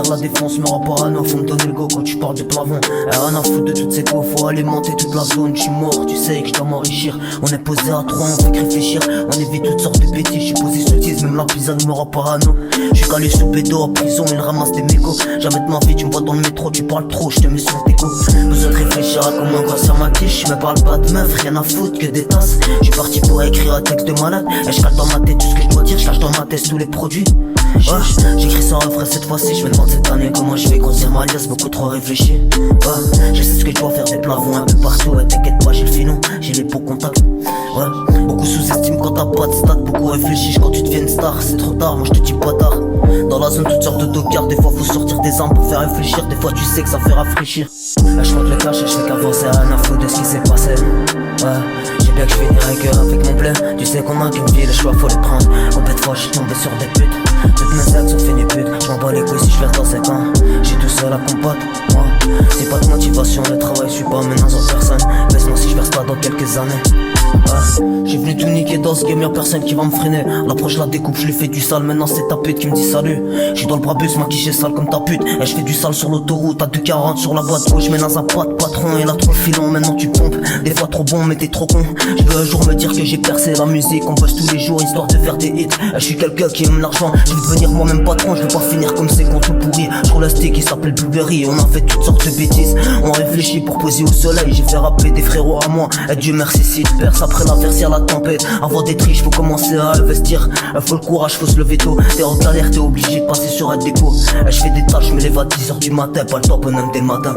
faire la défense, me rends parano, faut me donner le go quand tu parles de plafond. Rien à foutre de toutes ces go, faut alimenter toute la zone. J'suis mort, tu sais que j'dois m'enrichir. On est posé à trois, on fait que réfléchir. On évite toutes sortes de bêtises, j'suis posé sous tease, même la pisane me rend parano. J'suis calé sous bédo, en prison, il ramasse des mégots. Jamais de ma vie, tu me vois dans le métro, tu parles trop, j'te mets sur tes go. Besoin de réfléchir à comment grossir ma tige. J'me parle pas de meuf, rien à foutre que des tasses. J'suis parti pour écrire un texte de malade. Et j'cale dans ma tête tout ce que j'dois dire, j'cache dans ma tête tous les produits. Ouais, j'écris sans refrain cette fois-ci, je me demande cette année comment je vais grossir ma liasse, beaucoup trop réfléchi. Ouais, je sais ce que je dois faire, des plavons un peu partout. Ouais, t'inquiète pas, j'ai le filon, j'ai les beaux contacts. Ouais, beaucoup sous-estiment quand t'as pas de stats, beaucoup réfléchissent quand tu deviens une star. C'est trop tard, moi je te dis pas tard. Dans la zone toutes sortes de tocards, des fois faut sortir des armes pour faire réfléchir. Des fois tu sais que ça fait rafraîchir. Je compte le cash et je fais qu'avancer, rien à foutre de ce qui s'est passé. Ouais, j'ai bien que je finirai que avec mon blé. Tu sais qu'on a qu'une vie, les choix faut les prendre. Combien de fois j'suis tombé sur des putes. Toutes mes actes sont finies putes. J'm'en bats les couilles si j'fais dans 5 ans. J'suis tout seul à combattre, moi. C'est pas de motivation, le travail suis pas menace en personne. Baisse-moi si j'verse pas dans quelques années. J'ai venu tout niquer dans ce game, y'a personne qui va me freiner. L'approche la découpe, je lui fais du sale, maintenant c'est ta pute qui me dit salut. J'suis dans le brabus, ma quiche est sale comme ta pute. Et je fais du sale sur l'autoroute, à 2,40 sur la boîte gauche. Mais dans un pas de patron, il a trop le filon, maintenant tu pompes. Des fois trop bon, mais t'es trop con. Je veux un jour me dire que j'ai percé la musique. On bosse tous les jours histoire de faire des hits. Je suis quelqu'un qui aime l'argent, je veux devenir moi-même patron. Je veux pas finir comme ces cons tout pourris. Sur le stick qui s'appelle Blueberry, on a fait toutes sortes de bêtises. On réfléchit pour poser au soleil, j'ai fait rappeler des frérots à moi. Et Dieu merci si tu perces après l'averse à la tempête. Avant d'être riche, faut commencer à investir. Faut le courage, faut se lever tôt. T'es en galère, t'es obligé de passer sur un dépôt. Je fais des tâches, je me lève à 10h du matin. Pas le temps, bonhomme, dès le matin.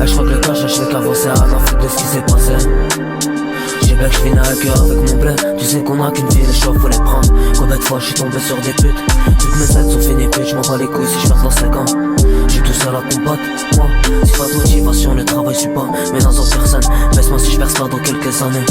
Je crois que le cash, je fais qu'avancer, rien à foutre de ce qui s'est passé. J'ai bien que je finis à cœur avec mon blé. Tu sais qu'on a qu'une vie, les choix faut les prendre. Combien de fois je suis tombé sur des putes. Toutes mes aides sont finies putes, je m'en bats les couilles si je perds dans 5 ans. J'suis tout seul à combattre, moi. C'est pas de motivation, le travail suit pas, mais dans en personne. Baisse-moi si je perce pas dans quelques années.